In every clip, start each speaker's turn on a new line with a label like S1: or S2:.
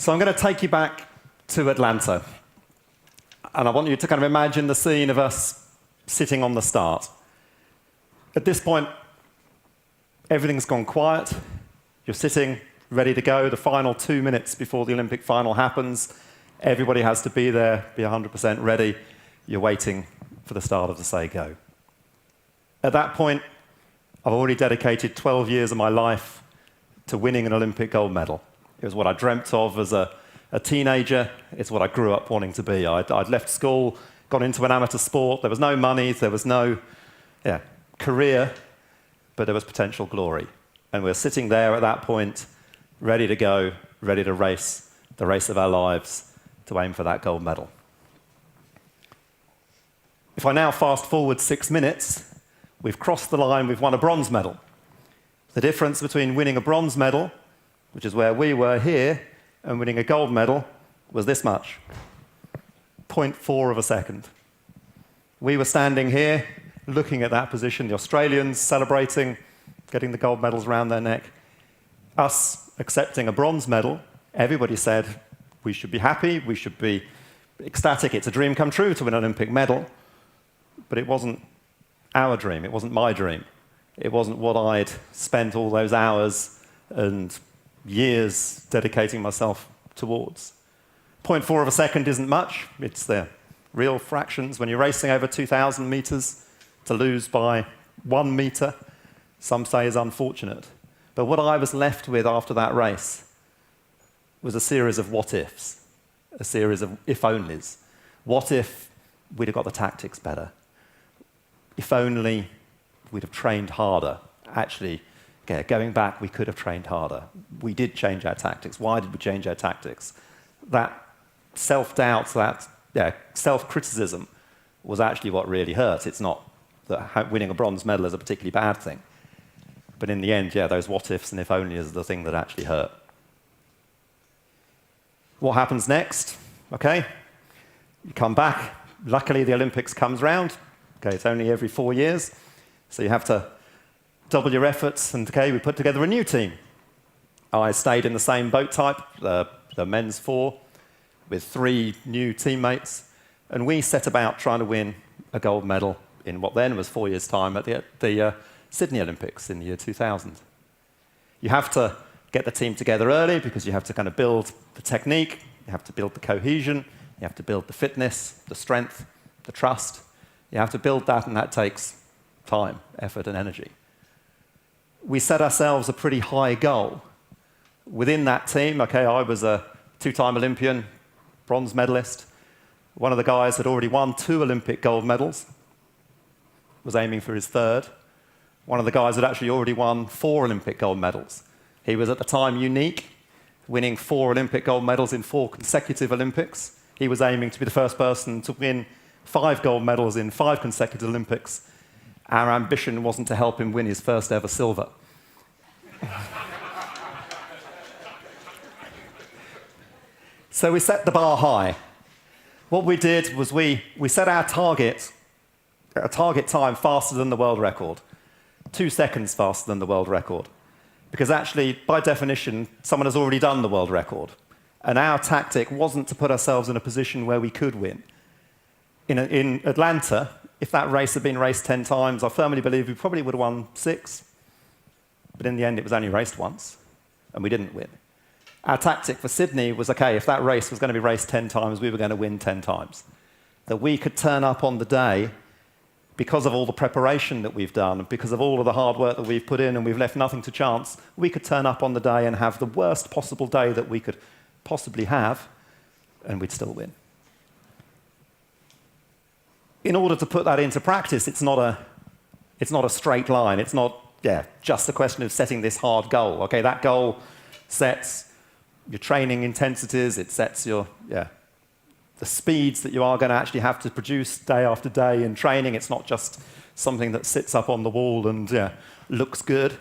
S1: So I'm going to take you back to Atlanta. And I want you to kind of imagine the scene of us sitting on the start. At this point, everything's gone quiet. You're sitting ready to go. The final 2 minutes before the Olympic final happens. Everybody has to be there, be 100% ready. You're waiting for the starter to say go. At that point, I've already dedicated 12 years of my life to winning an Olympic gold medal. It was what I dreamt of as a teenager. It's what I grew up wanting to be. I'd left school, got into an amateur sport. There was no money, there was no career, but there was potential glory. And we're sitting there at that point, ready to go, ready to race the race of our lives to aim for that gold medal. If I now fast forward 6 minutes, we've crossed the line, we've won a bronze medal. The difference between winning a bronze medal, which is where we were here, and winning a gold medal was this much, 0.4 of a second. We were standing here, looking at that position, the Australians celebrating, getting the gold medals around their neck. Us accepting a bronze medal, everybody said we should be happy, we should be ecstatic, it's a dream come true to win an Olympic medal. But it wasn't our dream, it wasn't my dream. It wasn't what I'd spent all those hours and years dedicating myself towards. 0.4 of a second isn't much, it's the real fractions. When you're racing over 2,000 meters, to lose by 1 meter, some say is unfortunate. But what I was left with after that race was a series of what-ifs, a series of if-onlys. What if we'd have got the tactics better? If only we'd have trained harder. Actually, going back, we could have trained harder. We did change our tactics. Why did we change our tactics? That self-doubt, that self-criticism was actually what really hurt. It's not that winning a bronze medal is a particularly bad thing. But in the end, those what-ifs and if-onlys are the thing that actually hurt. What happens next? Okay, you come back. Luckily, the Olympics comes round. Okay, it's only every 4 years. So you have to double your efforts, and we put together a new team. I stayed in the same boat type, the men's 4, with 3 new teammates, and we set about trying to win a gold medal in what then was 4 years' time at the Sydney Olympics in the year 2000. You have to get the team together early because you have to kind of build the technique, you have to build the cohesion, you have to build the fitness, the strength, the trust. You have to build that, and that takes time, effort, and energy. We set ourselves a pretty high goal. Within that team, I was a 2-time Olympian, bronze medalist. One of the guys had already won 2 Olympic gold medals, was aiming for his 3rd. One of the guys had actually already won 4 Olympic gold medals. He was at the time unique, winning 4 Olympic gold medals in 4 consecutive Olympics. He was aiming to be the first person to win 5 gold medals in 5 consecutive Olympics. Our ambition wasn't to help him win his first ever silver. So we set the bar high. What we did was we set our target time faster than the world record, 2 seconds faster than the world record. Because actually, by definition, someone has already done the world record. And our tactic wasn't to put ourselves in a position where we could win. In Atlanta, if that race had been raced 10 times, I firmly believe we probably would have won 6. But in the end, it was only raced once, and we didn't win. Our tactic for Sydney was, if that race was going to be raced 10 times, we were going to win 10 times. That we could turn up on the day, because of all the preparation that we've done, because of all of the hard work that we've put in, and we've left nothing to chance, we could turn up on the day and have the worst possible day that we could possibly have, and we'd still win. In order to put that into practice, it's not a straight line. It's not just a question of setting this hard goal. That goal sets your training intensities. It sets the speeds that you are going to actually have to produce day after day in training. It's not just something that sits up on the wall and looks good.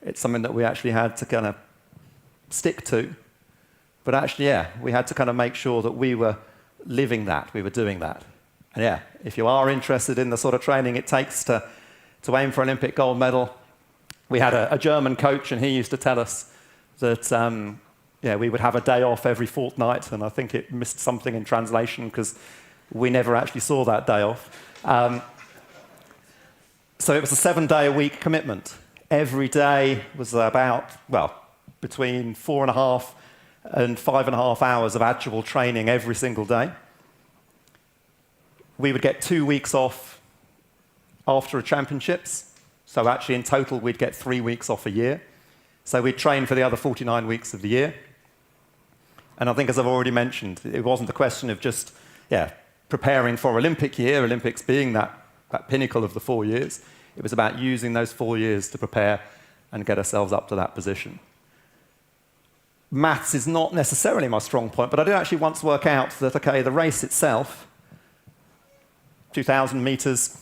S1: It's something that we actually had to kind of stick to. But actually, we had to kind of make sure that we were living that, we were doing that. And if you are interested in the sort of training it takes to aim for an Olympic gold medal, we had a German coach, and he used to tell us that yeah, we would have a day off every fortnight, and I think it missed something in translation because we never actually saw that day off. So it was a 7-day-a-week commitment. Every day was about, well, between 4.5 and 5.5 hours of actual training every single day. We would get 2 weeks off after the championships. So actually, in total, we'd get 3 weeks off a year. So we'd train for the other 49 weeks of the year. And I think, as I've already mentioned, it wasn't a question of just, preparing for Olympic year, Olympics being that pinnacle of the 4 years. It was about using those 4 years to prepare and get ourselves up to that position. Maths is not necessarily my strong point, but I did actually once work out that, the race itself, 2,000 meters,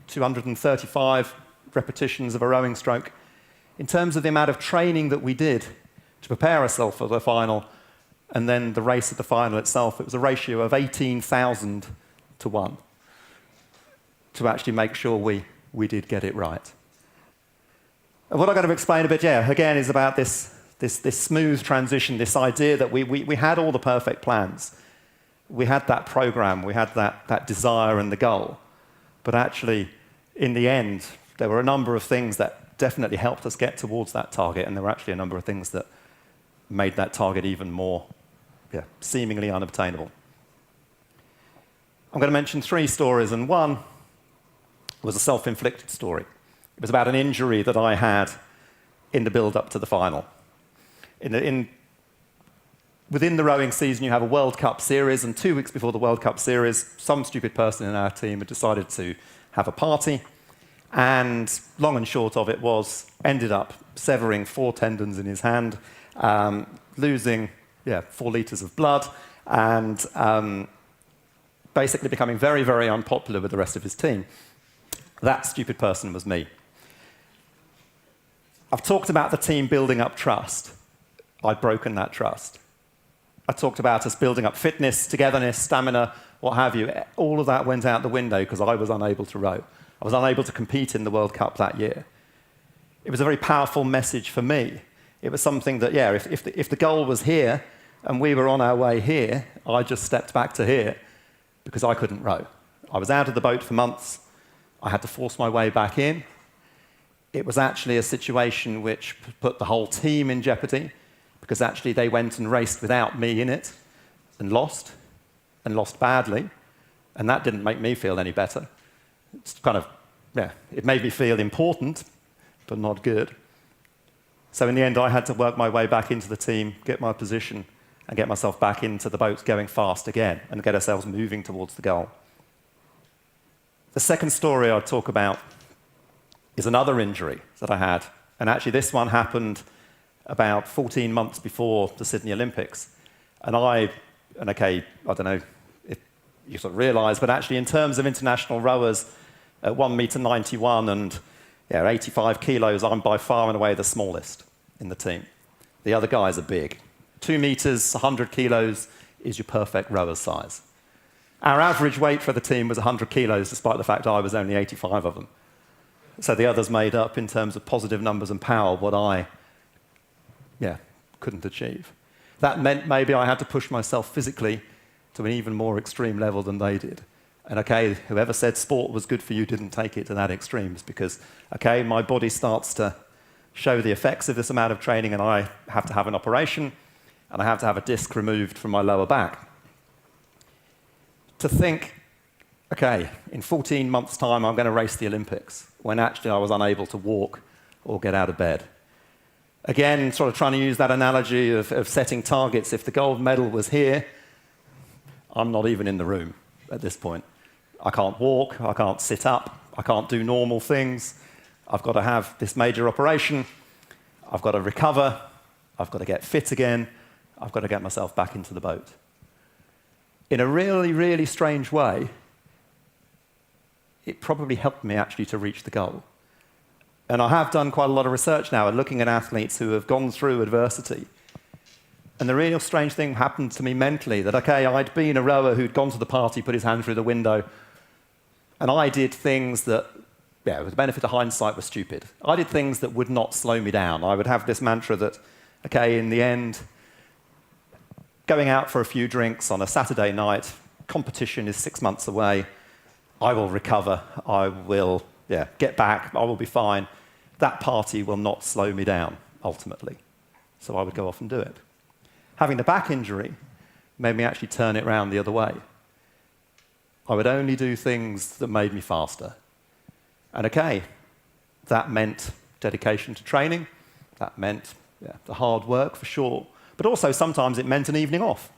S1: 235 repetitions of a rowing stroke, in terms of the amount of training that we did to prepare ourselves for the final, and then the race at the final itself, it was a ratio of 18,000 to 1 to actually make sure we did get it right. And what I'm going to explain a bit, again, is about this smooth transition, this idea that we had all the perfect plans. We had that program, we had that desire and the goal. But actually, in the end, there were a number of things that definitely helped us get towards that target, and there were actually a number of things that made that target even more seemingly unobtainable. I'm going to mention 3 stories, and one was a self-inflicted story. It was about an injury that I had in the build-up to the final. Within the rowing season, you have a World Cup series, and 2 weeks before the World Cup series, some stupid person in our team had decided to have a party, and long and short of it was, ended up severing 4 tendons in his hand, losing 4 litres of blood, and basically becoming very, very unpopular with the rest of his team. That stupid person was me. I've talked about the team building up trust. I'd broken that trust. I talked about us building up fitness, togetherness, stamina, what have you. All of that went out the window because I was unable to row. I was unable to compete in the World Cup that year. It was a very powerful message for me. It was something that, if the goal was here and we were on our way here, I just stepped back to here because I couldn't row. I was out of the boat for months. I had to force my way back in. It was actually a situation which put the whole team in jeopardy because actually they went and raced without me in it and lost badly, and that didn't make me feel any better. It's it made me feel important, but not good. So in the end, I had to work my way back into the team, get my position, and get myself back into the boat going fast again and get ourselves moving towards the goal. The second story I'll talk about is another injury that I had. And actually, this one happened about 14 months before the Sydney Olympics. And I don't know if you sort of realise, but actually, in terms of international rowers at 1.91 m and 85 kilos, I'm by far and away the smallest in the team. The other guys are big. 2 meters, 100 kilos is your perfect rower size. Our average weight for the team was 100 kilos, despite the fact I was only 85 of them. So the others made up, in terms of positive numbers and power, what I couldn't achieve. That meant maybe I had to push myself physically to an even more extreme level than they did. And whoever said sport was good for you didn't take it to that extremes, because my body starts to show the effects of this amount of training, and I have to have an operation, and I have to have a disc removed from my lower back. To think, in 14 months' time, I'm going to race the Olympics, when actually I was unable to walk or get out of bed. Again, sort of trying to use that analogy of setting targets. If the gold medal was here, I'm not even in the room at this point. I can't walk, I can't sit up, I can't do normal things. I've got to have this major operation, I've got to recover, I've got to get fit again, I've got to get myself back into the boat. In a really, really strange way, it probably helped me actually to reach the goal. And I have done quite a lot of research now and looking at athletes who have gone through adversity. And the real strange thing happened to me mentally, that, I'd been a rower who'd gone to the party, put his hand through the window, and I did things that, with the benefit of hindsight, were stupid. I did things that would not slow me down. I would have this mantra that, in the end, going out for a few drinks on a Saturday night, competition is 6 months away, I will recover, I will get back, I will be fine. That party will not slow me down, ultimately. So I would go off and do it. Having the back injury made me actually turn it around the other way. I would only do things that made me faster. And okay, that meant dedication to training, that meant the hard work for sure, but also sometimes it meant an evening off.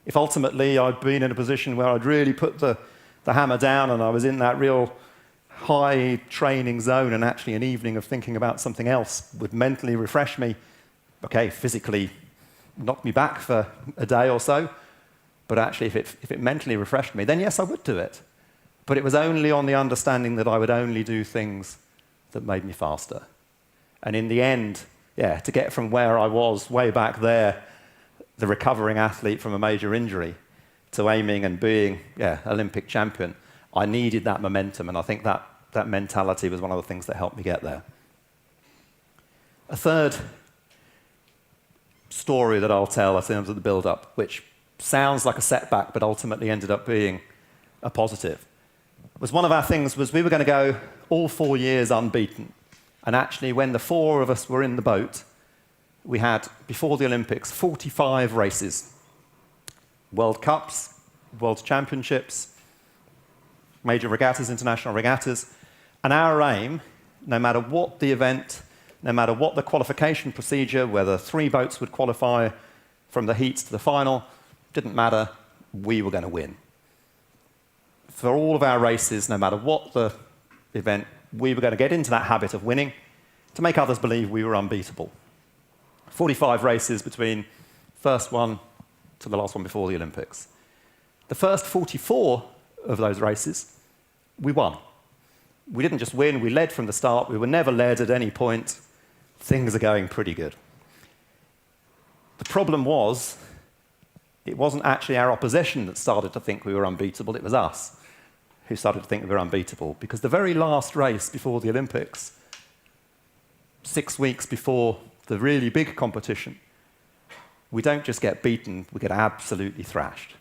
S1: If ultimately I'd been in a position where I'd really put the hammer down and I was in that real high training zone and actually an evening of thinking about something else would mentally refresh me, okay, physically knock me back for a day or so, but actually if it mentally refreshed me, then yes, I would do it. But it was only on the understanding that I would only do things that made me faster. And in the end, to get from where I was way back there, the recovering athlete from a major injury, to aiming and being Olympic champion, I needed that momentum, and I think that mentality was one of the things that helped me get there. A third story that I'll tell in terms of the build-up, which sounds like a setback but ultimately ended up being a positive, was one of our things was we were going to go all 4 years unbeaten. And actually, when the 4 of us were in the boat, we had, before the Olympics, 45 races. World Cups, World Championships, major regattas, international regattas. And our aim, no matter what the event, no matter what the qualification procedure, whether 3 boats would qualify from the heats to the final, didn't matter, we were going to win. For all of our races, no matter what the event, we were going to get into that habit of winning to make others believe we were unbeatable. 45 races between first one to the last one before the Olympics. The first 44 of those races, we won. We didn't just win, we led from the start. We were never led at any point. Things are going pretty good. The problem was, it wasn't actually our opposition that started to think we were unbeatable, it was us who started to think we were unbeatable. Because the very last race before the Olympics, 6 weeks before the really big competition, we don't just get beaten, we get absolutely thrashed.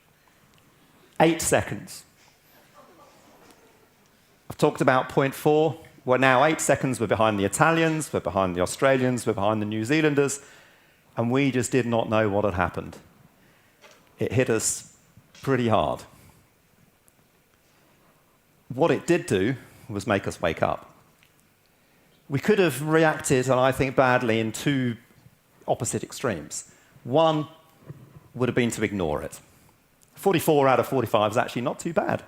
S1: 8 seconds. I've talked about point 4. We're now 8 seconds, we're behind the Italians, we're behind the Australians, we're behind the New Zealanders, and we just did not know what had happened. It hit us pretty hard. What it did do was make us wake up. We could have reacted, and I think badly, in 2 opposite extremes. One would have been to ignore it. 44 out of 45 is actually not too bad.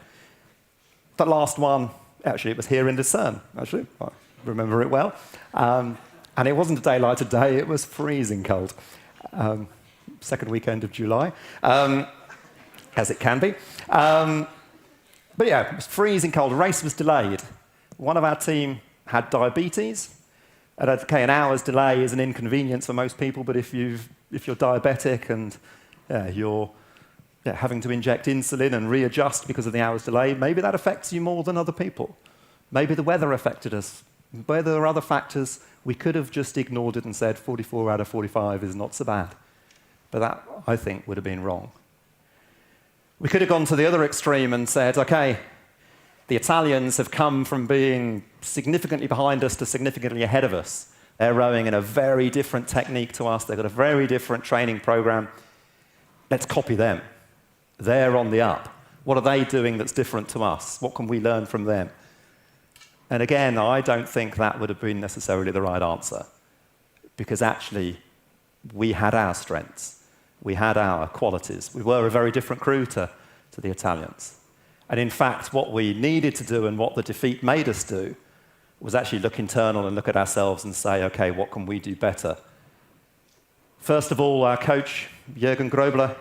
S1: The last one, actually, it was here in Lucerne, actually. I remember it well. And it wasn't a daylighted day, it was freezing cold. Second weekend of July, as it can be. But it was freezing cold. The race was delayed. One of our team had diabetes. And okay, an hour's delay is an inconvenience for most people, but if you're diabetic and you're having to inject insulin and readjust because of the hour's delay, maybe that affects you more than other people. Maybe the weather affected us. Where there are other factors, we could have just ignored it and said 44 out of 45 is not so bad. But that, I think, would have been wrong. We could have gone to the other extreme and said, okay, the Italians have come from being significantly behind us to significantly ahead of us. They're rowing in a very different technique to us. They've got a very different training program. Let's copy them. They're on the up. What are they doing that's different to us? What can we learn from them? And again, I don't think that would have been necessarily the right answer, because actually we had our strengths. We had our qualities. We were a very different crew to the Italians. And in fact, what we needed to do and what the defeat made us do was actually look internal and look at ourselves and say, okay, what can we do better? First of all, our coach, Jürgen Grobler,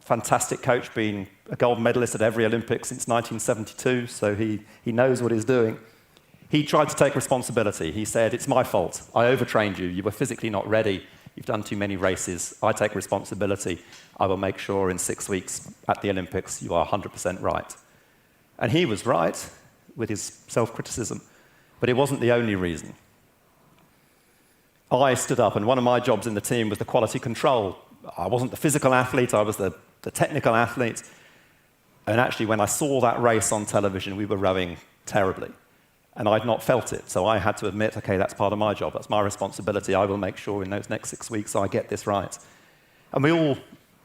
S1: fantastic coach, been a gold medalist at every Olympics since 1972, so he knows what he's doing. He tried to take responsibility. He said, it's my fault. I overtrained you. You were physically not ready. You've done too many races. I take responsibility. I will make sure in 6 weeks at the Olympics you are 100% right. And he was right with his self-criticism, but it wasn't the only reason. I stood up, and one of my jobs in the team was the quality control I wasn't the physical athlete, I was the technical athlete. And actually, when I saw that race on television, we were rowing terribly. And I'd not felt it, so I had to admit, okay, that's part of my job, that's my responsibility. I will make sure in those next 6 weeks I get this right. And we all,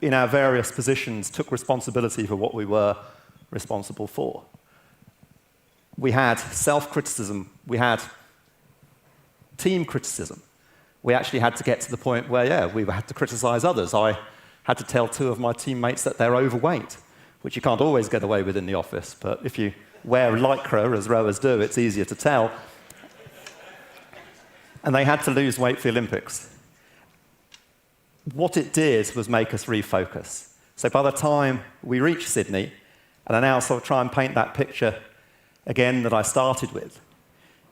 S1: in our various positions, took responsibility for what we were responsible for. We had self-criticism, we had team criticism. We actually had to get to the point where, yeah, we had to criticize others. I had to tell 2 of my teammates that they're overweight, which you can't always get away with in the office, but if you wear lycra, as rowers do, it's easier to tell. And they had to lose weight for the Olympics. What it did was make us refocus. So by the time we reached Sydney, and I now sort of try and paint that picture again that I started with,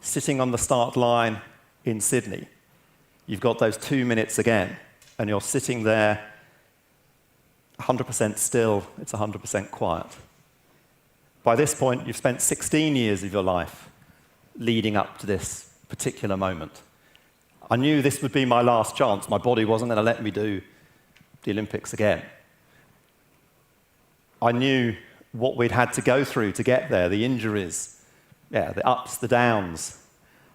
S1: sitting on the start line in Sydney, you've got those 2 minutes again, and you're sitting there 100% still, it's 100% quiet. By this point, you've spent 16 years of your life leading up to this particular moment. I knew this would be my last chance. My body wasn't going to let me do the Olympics again. I knew what we'd had to go through to get there, the injuries, the ups, the downs,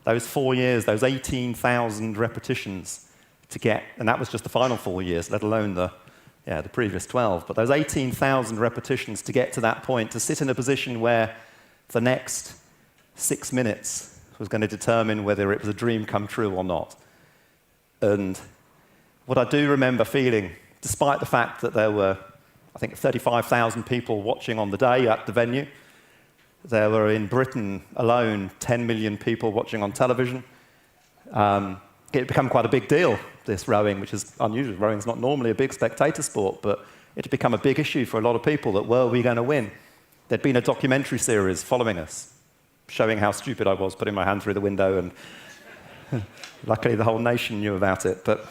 S1: those 4 years, those 18,000 repetitions to get, and that was just the final 4 years, let alone the previous 12, but those 18,000 repetitions to get to that point, to sit in a position where the next 6 minutes was going to determine whether it was a dream come true or not. And what I do remember feeling, despite the fact that there were, I think, 35,000 people watching on the day at the venue, there were in Britain alone 10 million people watching on television. It had become quite a big deal, this rowing, which is unusual. Rowing's not normally a big spectator sport, but it had become a big issue for a lot of people that were we going to win? There'd been a documentary series following us, showing how stupid I was, putting my hand through the window, and luckily the whole nation knew about it. But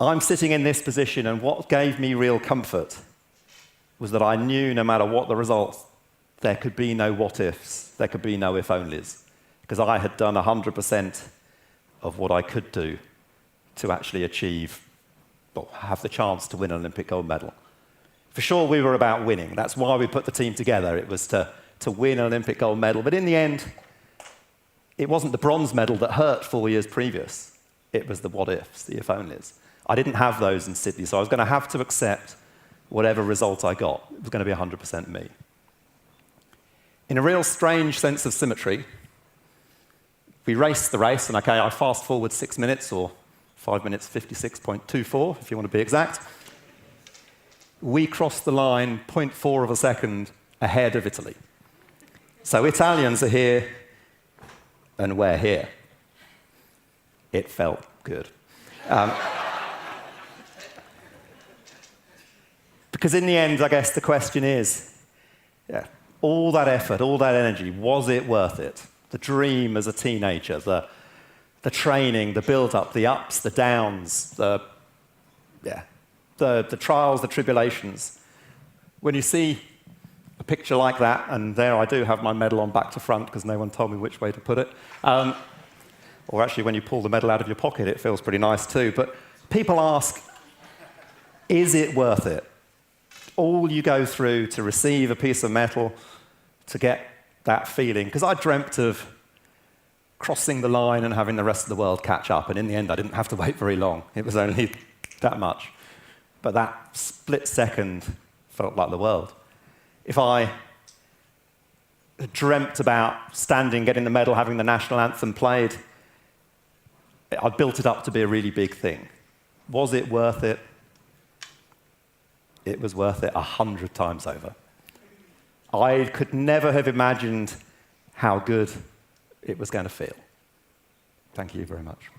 S1: I'm sitting in this position, and what gave me real comfort was that I knew no matter what the results, there could be no what-ifs, there could be no if-onlys, because I had done 100% of what I could do to actually achieve, or have the chance to win an Olympic gold medal. For sure, we were about winning. That's why we put the team together. It was to win an Olympic gold medal. But in the end, it wasn't the bronze medal that hurt 4 years previous. It was the what-ifs, the if-onlys. I didn't have those in Sydney, so I was going to have to accept whatever result I got. It was going to be 100% me. In a real strange sense of symmetry, we raced the race, and okay, I fast forward 6 minutes, or 5 minutes 56.24, if you want to be exact. We crossed the line 0.4 of a second ahead of Italy. So Italians are here, and we're here. It felt good. Because in the end, I guess the question is, all that effort, all that energy, was it worth it? The dream as a teenager, the training, the build-up, the ups, the downs, the trials, the tribulations. When you see a picture like that, and there I do have my medal on back to front because no one told me which way to put it, or actually when you pull the medal out of your pocket, it feels pretty nice too. But people ask, is it worth it? All you go through to receive a piece of metal, to get that feeling, because I dreamt of crossing the line and having the rest of the world catch up, and in the end I didn't have to wait very long. It was only that much. But that split second felt like the world. If I dreamt about standing, getting the medal, having the national anthem played, I built it up to be a really big thing. Was it worth it? It was worth it 100 times over. I could never have imagined how good it was going to feel. Thank you very much.